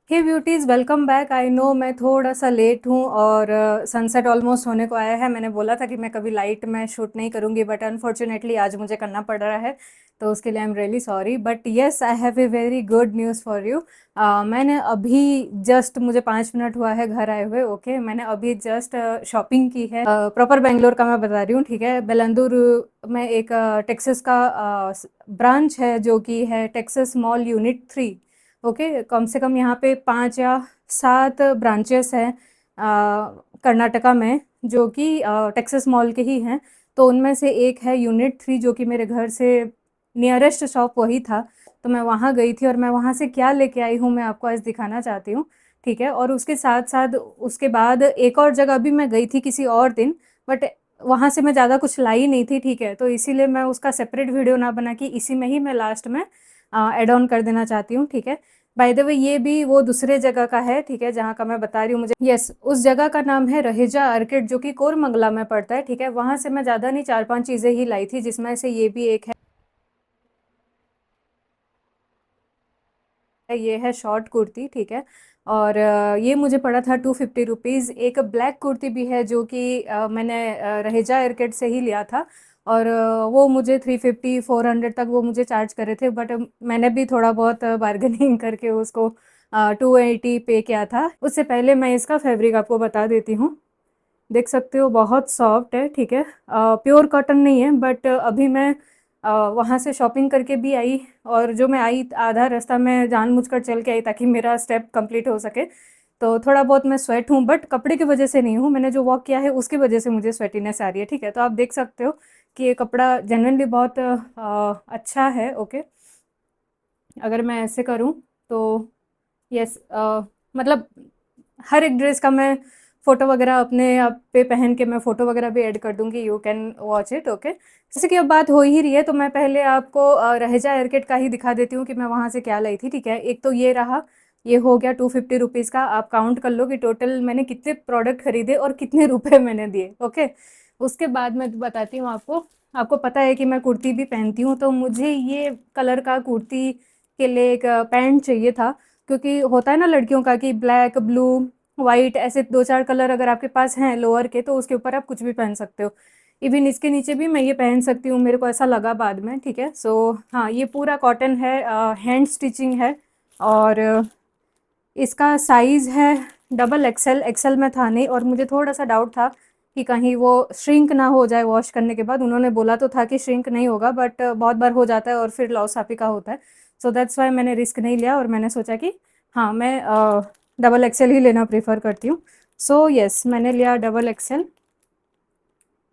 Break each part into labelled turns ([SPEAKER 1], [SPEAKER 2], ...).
[SPEAKER 1] Hey beauties, welcome back. I know मैं थोड़ा सा लेट हूँ और सनसेट ऑलमोस्ट होने को आया है। मैंने बोला था कि मैं कभी लाइट में शूट नहीं करूँगी, बट अनफॉर्चुनेटली आज मुझे करना पड़ रहा है। तो उसके लिए I am really sorry, but yes I have a very good news for you. मैंने अभी जस्ट, मुझे 5 मिनट हुआ है घर आए हुए। ओके, मैंने अभी जस्ट शॉपिंग की है। प्रॉपर बेंगलोर का मैं बता रही हूँ, ठीक है। बेलंदूर में एक टेक्सास का ब्रांच है जो कि है टेक्सास मॉल यूनिट 3। ओके, कम से कम यहाँ पे 5 या 7 ब्रांचेस हैं कर्नाटका में, जो कि टेक्सास मॉल के ही हैं। तो उनमें से एक है यूनिट 3, जो कि मेरे घर से नियरेस्ट शॉप वही था। तो मैं वहाँ गई थी और मैं वहाँ से क्या लेके आई हूँ मैं आपको आज दिखाना चाहती हूँ, ठीक है। और उसके साथ साथ उसके बाद एक और जगह भी मैं गई थी किसी और दिन, बट वहाँ से मैं ज़्यादा कुछ लाई नहीं थी, ठीक है। तो इसीलिए मैं उसका सेपरेट वीडियो ना बना के इसी में ही मैं लास्ट में ऐड ऑन कर देना चाहती हूँ, ठीक है। बाय द वे, ये भी वो दूसरे जगह का है, ठीक है, जहाँ का मैं बता रही हूँ। मुझे यस, उस जगह का नाम है रहेजा आर्किड, जो कि कोरमंगला में पड़ता है, ठीक है। वहाँ से मैं ज़्यादा नहीं, 4-5 चीज़ें ही लाई थी, जिसमें से ये भी एक है। ये है शॉर्ट कुर्ती, ठीक है। और ये मुझे पड़ा था 250 रुपीज़। एक ब्लैक कुर्ती भी है जो कि मैंने रहेजा एयरकेट से ही लिया था, और वो मुझे 350-400 तक वो मुझे चार्ज करे थे, बट मैंने भी थोड़ा बहुत बार्गेनिंग करके उसको 280 पे किया था। उससे पहले मैं इसका फैब्रिक आपको बता देती हूँ। देख सकते हो, बहुत सॉफ्ट है, ठीक है। प्योर कॉटन नहीं है, बट अभी मैं वहाँ से शॉपिंग करके भी आई, और जो मैं आई आधा रास्ता में जानबूझकर चल के आई ताकि मेरा स्टेप कंप्लीट हो सके। तो थोड़ा बहुत मैं स्वेट हूँ, बट कपड़े की वजह से नहीं हूँ। मैंने जो वॉक किया है उसकी वजह से मुझे स्वेटिनेस आ रही है, ठीक है। तो आप देख सकते हो कि ये कपड़ा जेन्युइनली बहुत अच्छा है। ओके, अगर मैं ऐसे करूँ तो यस, मतलब हर एक ड्रेस का मैं फ़ोटो वगैरह अपने आप पे पहन के मैं फ़ोटो वगैरह भी ऐड कर दूँगी, you can watch it. Okay, जैसे कि अब बात हो ही रही है, तो मैं पहले आपको रहेजा एयरकेट का ही दिखा देती हूँ कि मैं वहाँ से क्या लाई थी, ठीक है। एक तो ये रहा, ये हो गया 250 रुपीज़ का। आप काउंट कर लो कि टोटल मैंने कितने प्रोडक्ट खरीदे और कितने रुपए मैंने दिए। ओके, उसके बाद मैं बताती हूँ आपको। आपको पता है कि मैं कुर्ती भी पहनती हूँ, तो मुझे ये कलर का कुर्ती के लिए एक पैंट चाहिए था, क्योंकि होता है ना लड़कियों का कि ब्लैक, ब्लू, वाइट, ऐसे 2-4 कलर अगर आपके पास हैं लोअर के, तो उसके ऊपर आप कुछ भी पहन सकते हो। इवन इसके नीचे भी मैं ये पहन सकती हूँ, मेरे को ऐसा लगा बाद में, ठीक है। सो हाँ, ये पूरा कॉटन है, हैंड स्टिचिंग है, और इसका साइज़ है डबल एक्सेल। एक्सेल में था नहीं, और मुझे थोड़ा सा डाउट था कि कहीं वो श्रिंक ना हो जाए वॉश करने के बाद। उन्होंने बोला तो था कि श्रिंक नहीं होगा, बट बहुत बार हो जाता है और फिर लॉस आप ही का होता है। सो दैट्स वाई मैंने रिस्क नहीं लिया, और मैंने सोचा कि हाँ, मैं डबल एक्सेल ही लेना प्रेफर करती हूँ। सो यस, मैंने लिया डबल एक्सेल।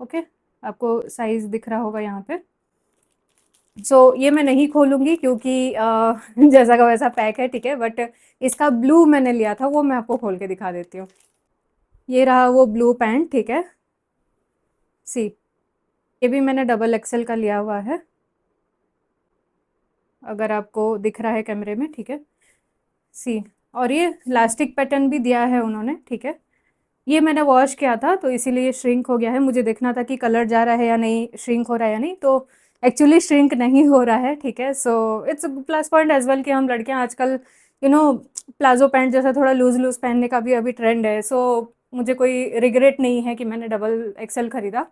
[SPEAKER 1] ओके, आपको साइज़ दिख रहा होगा यहाँ पे। ये मैं नहीं खोलूँगी क्योंकि जैसा का वैसा पैक है, ठीक है। बट इसका ब्लू मैंने लिया था, वो मैं आपको खोल के दिखा देती हूँ। ये रहा वो ब्लू पैंट, ठीक है। सी, ये भी मैंने डबल एक्सेल का लिया हुआ है, अगर आपको दिख रहा है कैमरे में, ठीक है। सी, और ये इलास्टिक पैटर्न भी दिया है उन्होंने, ठीक है। ये मैंने वॉश किया था, तो इसीलिए ये श्रिंक हो गया है। मुझे देखना था कि कलर जा रहा है या नहीं, श्रिंक हो रहा है या नहीं, तो एक्चुअली श्रिंक नहीं हो रहा है, ठीक है। So it's plus point as well कि हम लड़कियां आजकल प्लाजो पैंट जैसा थोड़ा लूज लूज पहनने का भी अभी ट्रेंड है। सो मुझे कोई रिग्रेट नहीं है कि मैंने डबल एक्सेल खरीदा।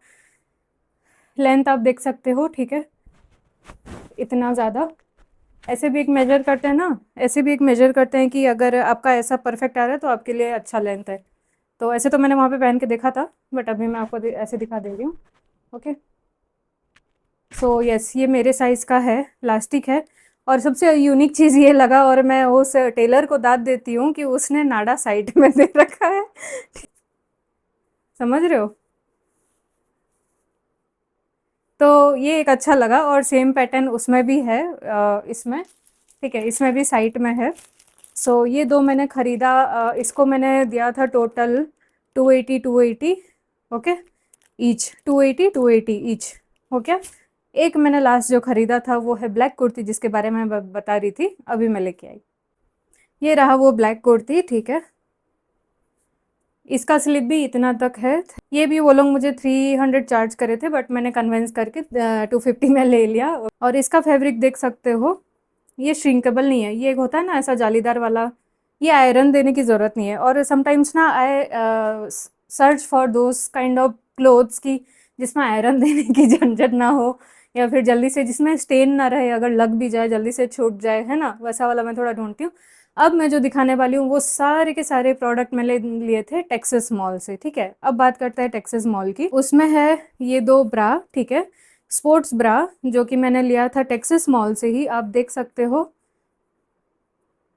[SPEAKER 1] लेंथ आप देख सकते हो, ठीक है, इतना ज़्यादा। ऐसे भी एक मेजर करते हैं ना, ऐसे भी एक मेजर करते हैं कि अगर आपका ऐसा परफेक्ट आ रहा है तो आपके लिए अच्छा लेंथ है। तो ऐसे तो मैंने वहाँ पे पहन के देखा था, बट अभी मैं आपको ऐसे दिखा दे रही हूँ। ओके, सो यस, ये मेरे साइज़ का है, प्लास्टिक है। और सबसे यूनिक चीज़ ये लगा, और मैं उस टेलर को दाद देती हूँ कि उसने नाड़ा साइड में दे रखा है। समझ रहे हो? तो ये एक अच्छा लगा, और सेम पैटर्न उसमें भी है, इसमें, ठीक है, इसमें भी साइड में है। ये दो मैंने ख़रीदा, इसको मैंने दिया था टोटल 280 ओके, ईच 280 ईच, हो गया। एक मैंने लास्ट जो ख़रीदा था वो है ब्लैक कुर्ती, जिसके बारे में मैं बता रही थी, अभी मैं लेके आई। ये रहा वो ब्लैक कुर्ती, ठीक है। इसका स्लिप भी इतना तक है। ये भी वो लोग मुझे 300 चार्ज करे थे, बट मैंने कन्विंस करके 250 में ले लिया। और इसका फैब्रिक देख सकते हो, ये श्रिंकेबल नहीं है। ये एक होता है ना ऐसा जालीदार वाला, ये आयरन देने की ज़रूरत नहीं है। और समटाइम्स ना I search for those kind of clothes की जिसमें आयरन देने की झंझट ना हो, या फिर जल्दी से जिसमें स्टेन ना रहे, अगर लग भी जाए जल्दी से छूट जाए, है ना, वैसा वाला मैं थोड़ा ढूंढती हूँ। अब मैं जो दिखाने वाली हूँ वो सारे के सारे प्रोडक्ट मैंने लिए थे टेक्सास मॉल से, ठीक है। अब बात करते हैं टेक्सास मॉल की। उसमें है ये दो ब्रा, ठीक है, स्पोर्ट्स ब्रा, जो कि मैंने लिया था टेक्सास मॉल से ही, आप देख सकते हो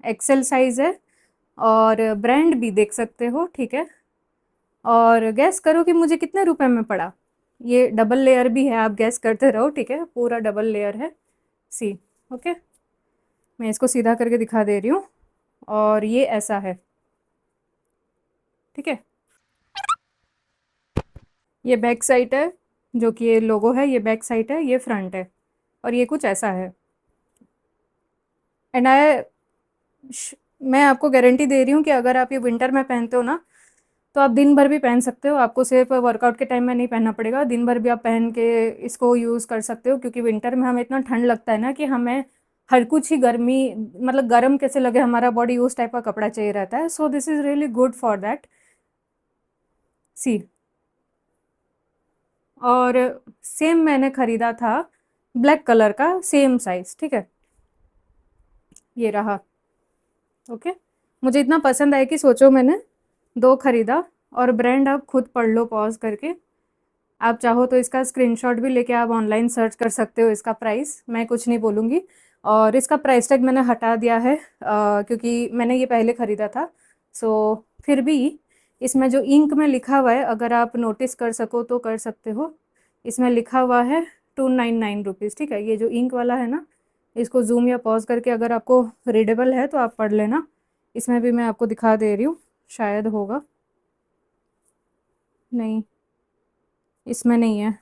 [SPEAKER 1] एक्सेल साइज है, और ब्रांड भी देख सकते हो, ठीक है। और गैस करो कि मुझे कितने रुपए में पड़ा। ये डबल लेयर भी है, आप गैस करते रहो, ठीक है, पूरा डबल लेयर है। सी, ओके, मैं इसको सीधा करके दिखा दे रही हूँ, और ये ऐसा है, ठीक है। ये बैक साइड है, जो कि ये लोगो है, ये बैक साइड है, ये फ्रंट है, और ये कुछ ऐसा है। एंड आई, मैं आपको गारंटी दे रही हूँ कि अगर आप ये विंटर में पहनते हो ना, तो आप दिन भर भी पहन सकते हो, आपको सिर्फ वर्कआउट के टाइम में नहीं पहनना पड़ेगा, दिन भर भी आप पहन के इसको यूज़ कर सकते हो। क्योंकि विंटर में हमें इतना ठंड लगता है ना कि हमें हर कुछ ही गर्मी, मतलब गर्म कैसे लगे हमारा बॉडी, उस टाइप का कपड़ा चाहिए रहता है। So this is really good for that. See, और सेम मैंने खरीदा था ब्लैक कलर का, सेम साइज, ठीक है, ये रहा, ओके। मुझे इतना पसंद आया कि सोचो मैंने दो खरीदा। और ब्रांड आप खुद पढ़ लो पॉज करके, आप चाहो तो इसका स्क्रीनशॉट भी लेके आप ऑनलाइन सर्च कर सकते हो, इसका प्राइस मैं कुछ नहीं बोलूँगी। और इसका प्राइस टैग मैंने हटा दिया है, क्योंकि मैंने ये पहले ख़रीदा था। सो फिर भी इसमें जो इंक में लिखा हुआ है, अगर आप नोटिस कर सको तो कर सकते हो, इसमें लिखा हुआ है 299 रुपीज़, ठीक है। ये जो इंक वाला है ना, इसको जूम या पॉज करके अगर आपको रीडेबल है तो आप पढ़ लेना। इसमें भी मैं आपको दिखा दे रही हूँ, शायद होगा, नहीं, इसमें नहीं है।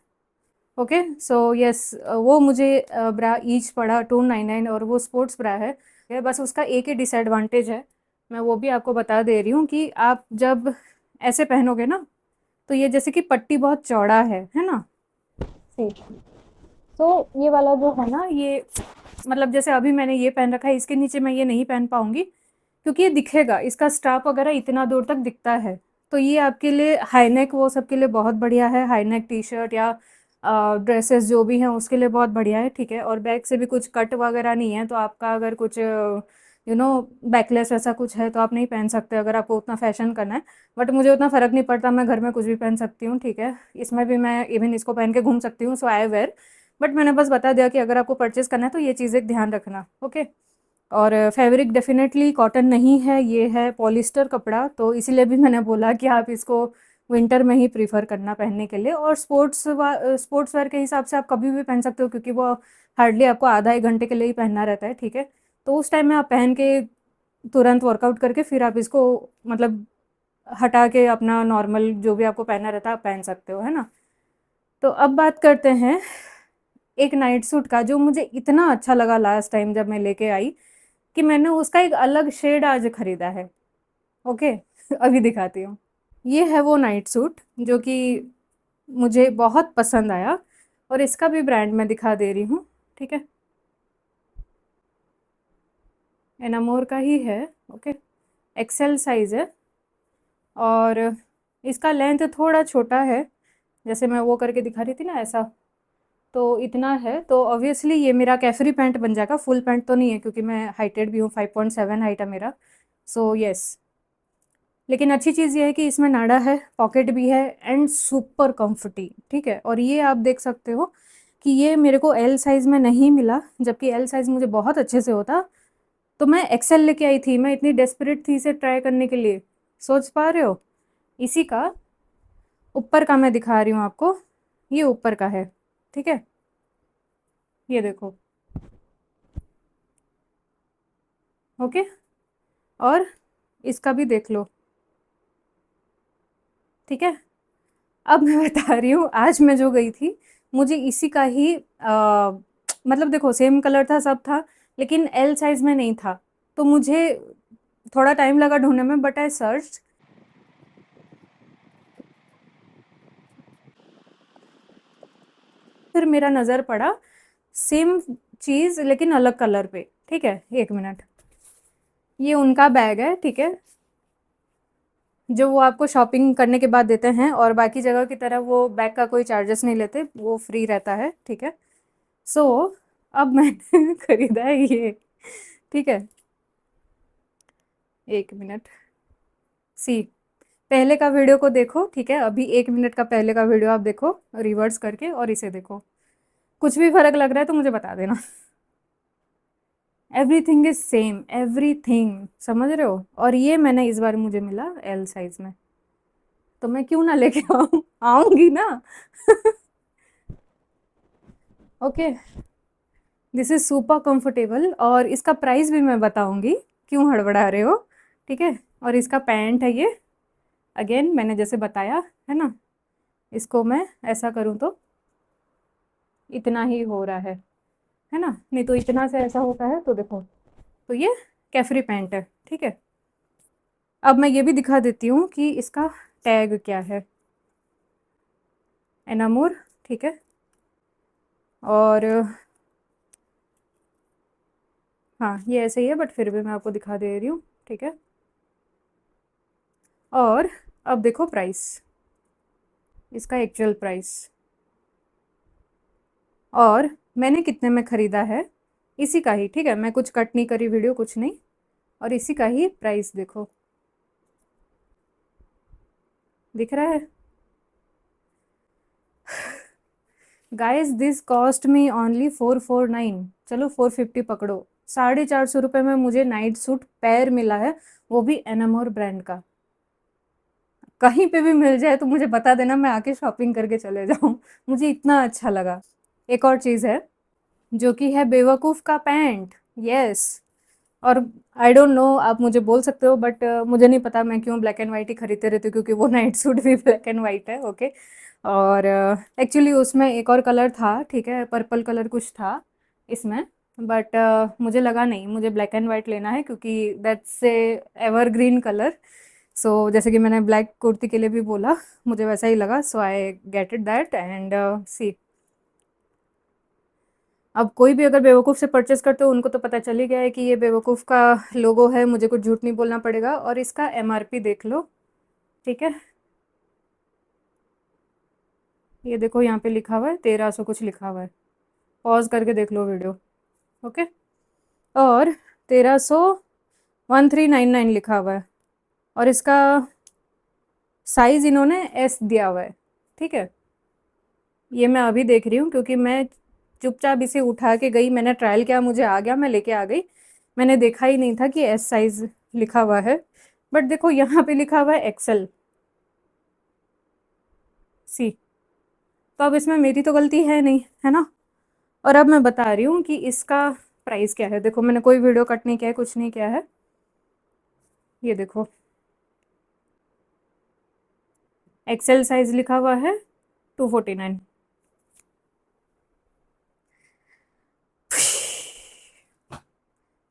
[SPEAKER 1] ओके, सो यस, वो मुझे ब्रा ईच पड़ा 299, और वो स्पोर्ट्स ब्रा है। बस उसका एक ही डिसएडवांटेज है, मैं वो भी आपको बता दे रही हूँ, कि आप जब ऐसे पहनोगे ना, तो ये जैसे कि पट्टी बहुत चौड़ा है ना। ठीक, तो ये वाला जो है ना, ये मतलब जैसे अभी मैंने ये पहन रखा है, इसके नीचे मैं ये नहीं पहन पाऊंगी, क्योंकि ये दिखेगा, इसका स्ट्राप वगैरह इतना दूर तक दिखता है। तो ये आपके लिए हाईनेक वो सब के लिए बहुत बढ़िया है, हाईनेक टी शर्ट या ड्रेसेस जो भी हैं उसके लिए बहुत बढ़िया है, ठीक है। और बैक से भी कुछ कट वगैरह नहीं है, तो आपका अगर कुछ बैकलेस ऐसा कुछ है तो आप नहीं पहन सकते, अगर आपको उतना फैशन करना है। बट मुझे उतना फ़र्क नहीं पड़ता, मैं घर में कुछ भी पहन सकती हूँ, ठीक है। इसमें भी मैं इवन इसको पहन के घूम सकती हूँ, सो आई वेयर। बट मैंने बस बता दिया कि अगर आपको परचेज़ करना है तो ये चीज़ एक ध्यान रखना, ओके। और फैब्रिक डेफिनेटली कॉटन नहीं है, ये है पॉलिस्टर कपड़ा, तो इसीलिए भी मैंने बोला कि आप इसको विंटर में ही प्रीफर करना पहनने के लिए। और स्पोर्ट्स वेयर के हिसाब से आप कभी भी पहन सकते हो, क्योंकि वो हार्डली आपको आधा एक घंटे के लिए ही पहनना रहता है, ठीक है। तो उस टाइम में आप पहन के तुरंत वर्कआउट करके फिर आप इसको मतलब हटा के अपना नॉर्मल जो भी आपको पहनना रहता है आप पहन सकते हो, है ना। तो अब बात करते हैं एक नाइट सूट का, जो मुझे इतना अच्छा लगा लास्ट टाइम जब मैं लेके आई, कि मैंने उसका एक अलग शेड आज खरीदा है, ओके। अभी दिखाती हूँ। ये है वो नाइट सूट जो कि मुझे बहुत पसंद आया, और इसका भी ब्रांड मैं दिखा दे रही हूँ, ठीक है, एनामोर का ही है, ओके। एक्सेल साइज है, और इसका लेंथ थोड़ा छोटा है, जैसे मैं वो करके दिखा रही थी ना ऐसा, तो इतना है। तो ऑब्वियसली ये मेरा कैफरी पैंट बन जाएगा, फुल पैंट तो नहीं है, क्योंकि मैं हाइटेड भी हूँ, 5.7 हाइट है मेरा। सो यस, लेकिन अच्छी चीज़ ये है कि इसमें नाड़ा है, पॉकेट भी है, एंड सुपर कंफर्टी, ठीक है। और ये आप देख सकते हो कि ये मेरे को एल साइज़ में नहीं मिला, जबकि एल साइज़ मुझे बहुत अच्छे से होता, तो मैं एक्सेल लेके आई थी, मैं इतनी डेस्परेट थी इसे ट्राई करने के लिए, सोच पा रहे हो। इसी का ऊपर का मैं दिखा रही हूँ आपको, ये ऊपर का है, ठीक है, ये देखो, ओके। और इसका भी देख लो, ठीक है। अब मैं बता रही हूँ, आज मैं जो गई थी, मुझे इसी का ही मतलब देखो सेम कलर था, सब था, लेकिन एल साइज में नहीं था, तो मुझे थोड़ा टाइम लगा ढूंढने में, बट आई सर्च, फिर मेरा नज़र पड़ा सेम चीज़ लेकिन अलग कलर पे, ठीक है। एक मिनट, ये उनका बैग है, ठीक है, जो वो आपको शॉपिंग करने के बाद देते हैं, और बाकी जगह की तरह वो बैग का कोई चार्जेस नहीं लेते, वो फ्री रहता है, ठीक है। सो अब मैंने खरीदा है ये, ठीक है। एक मिनट, सी, पहले का वीडियो को देखो, ठीक है, अभी 1 मिनट का पहले का वीडियो आप देखो रिवर्स करके, और इसे देखो। कुछ भी फर्क लग रहा है तो मुझे बता देना। एवरीथिंग इज सेम, एवरीथिंग, समझ रहे हो। और ये मैंने इस बार मुझे मिला एल साइज में, तो मैं क्यों ना लेके आऊँ, आऊंगी ना। Okay, this is super comfortable, और इसका प्राइस भी मैं बताऊंगी, क्यों हड़बड़ा रहे हो, ठीक है। और इसका पैंट है ये, अगेन मैंने जैसे बताया है ना, इसको मैं ऐसा करूँ तो इतना ही हो रहा है ना, नहीं तो इतना से ऐसा होता है, तो देखो, तो ये कैफरी पैंट है, ठीक है। अब मैं ये भी दिखा देती हूँ कि इसका टैग क्या है, एनामोर, ठीक है। और हाँ, ये ऐसे ही है, बट फिर भी मैं आपको दिखा दे रही हूँ, ठीक है। और अब देखो प्राइस, इसका एक्चुअल प्राइस, और मैंने कितने में ख़रीदा है, इसी का ही, ठीक है, मैं कुछ कट नहीं करी वीडियो, कुछ नहीं, और इसी का ही प्राइस देखो, दिख रहा है। Guys this cost me only 449, चलो 450 पकड़ो, 450 रुपये में मुझे नाइट सूट पैर मिला है, वो भी एनामोर ब्रांड का। कहीं पे भी मिल जाए तो मुझे बता देना, मैं आके शॉपिंग करके चले जाऊँ, मुझे इतना अच्छा लगा। एक और चीज़ है, जो कि है बेवकूफ़ का पैंट, यस। और आई डोंट नो, आप मुझे बोल सकते हो, बट मुझे नहीं पता मैं क्यों ब्लैक एंड वाइट ही खरीदते रहती हूँ, क्योंकि वो नाइट सूट भी ब्लैक एंड वाइट है, ओके। और एक्चुअली उसमें एक और कलर था, ठीक है, पर्पल कलर कुछ था इसमें, बट मुझे लगा नहीं, मुझे ब्लैक एंड वाइट लेना है, क्योंकि दैट्स ए एवरग्रीन कलर। सो जैसे कि मैंने ब्लैक कुर्ती के लिए भी बोला, मुझे वैसा ही लगा, so I get it that, and see, अब कोई भी अगर बेवकूफ़ से परचेस करते हो, उनको तो पता चल ही गया है कि ये बेवकूफ़ का लोगो है, मुझे कुछ झूठ नहीं बोलना पड़ेगा। और इसका एमआरपी देख लो, ठीक है, ये देखो यहाँ पे लिखा हुआ है 1300 कुछ लिखा हुआ है, पॉज करके देख लो वीडियो, ओके। और 1300 1399 लिखा हुआ है, और इसका साइज़ इन्होंने एस दिया हुआ है, ठीक है। ये मैं अभी देख रही हूँ, क्योंकि मैं चुपचाप इसे उठा के गई, मैंने ट्रायल किया, मुझे आ गया, मैं लेके आ गई, मैंने देखा ही नहीं था कि एस साइज़ लिखा हुआ है, बट देखो यहाँ पे लिखा हुआ है एक्सेल, सी। तो अब इसमें मेरी तो गलती है नहीं, है ना। और अब मैं बता रही हूँ कि इसका प्राइस क्या है, देखो मैंने कोई वीडियो कट नहीं किया है, कुछ नहीं किया है, ये देखो एक्सेल साइज़ लिखा हुआ है 249।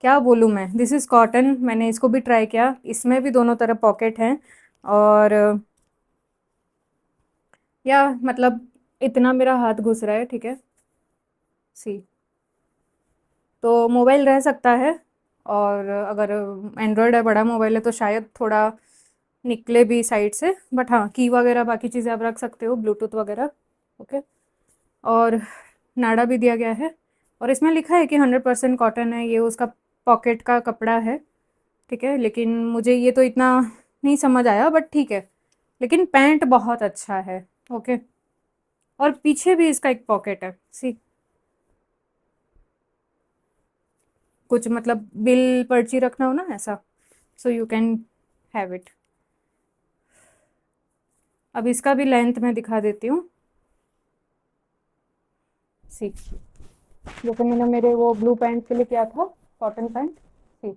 [SPEAKER 1] क्या बोलूँ मैं, दिस इज़ कॉटन, मैंने इसको भी ट्राई किया, इसमें भी दोनों तरफ पॉकेट हैं, और या मतलब इतना मेरा हाथ घुस रहा है, ठीक है, सी। तो मोबाइल रह सकता है, और अगर एंड्रॉयड है, बड़ा मोबाइल है, तो शायद थोड़ा निकले भी साइड से, बट हाँ, की वगैरह बाकी चीज़ें आप रख सकते हो, ब्लूटूथ वगैरह, ओके। और नाड़ा भी दिया गया है, और इसमें लिखा है कि 100% कॉटन है, ये उसका पॉकेट का कपड़ा है, ठीक है। लेकिन मुझे ये तो इतना नहीं समझ आया, बट ठीक है, लेकिन पैंट बहुत अच्छा है, ओके। और पीछे भी इसका एक पॉकेट है, सी, कुछ मतलब बिल पर्ची रखना हो ना ऐसा, so you can have it. अब इसका भी लेंथ मैं दिखा देती हूँ, सी, जैसे मैंने मेरे वो ब्लू पैंट के लिए किया था, कॉटन पैंट, सी।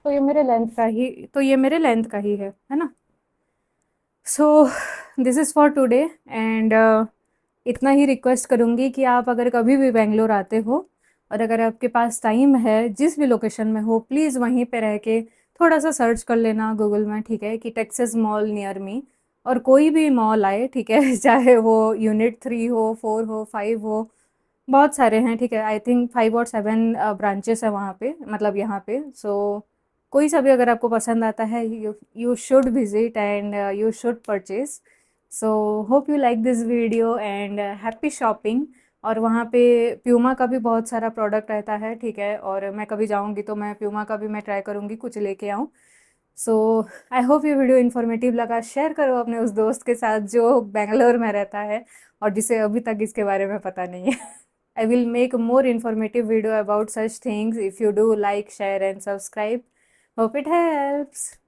[SPEAKER 1] तो ये मेरे लेंथ का ही, तो ये मेरे लेंथ का ही है ना। सो this is for today, and इतना ही रिक्वेस्ट करूँगी कि आप अगर कभी भी बेंगलोर आते हो, और अगर आपके पास टाइम है, जिस भी लोकेशन में हो, प्लीज़ वहीं पे रह के थोड़ा सा सर्च कर लेना गूगल में, ठीक है, कि टेक्सास मॉल नियर मी, और कोई भी मॉल आए, ठीक है, चाहे वो यूनिट 3 हो, 4 हो, 5 हो, बहुत सारे हैं, ठीक है, आई थिंक 5 और 7 ब्रांचेस है वहाँ पे, मतलब यहाँ पे। सो कोई सा भी अगर आपको पसंद आता है, you you should visit and you should purchase. So hope you like this video and happy shopping. और वहाँ पे प्यूमा का भी बहुत सारा प्रोडक्ट रहता है, ठीक है, और मैं कभी जाऊँगी तो मैं प्यूमा का भी मैं ट्राई करूँगी कुछ लेके आऊँ। सो आई होप ये वीडियो इन्फॉर्मेटिव लगा। शेयर करो अपने उस दोस्त के साथ जो बेंगलोर में रहता है और जिसे अभी तक इसके बारे में पता नहीं है। I will make a more informative video about such things. If you do like, share and subscribe. Hope it helps.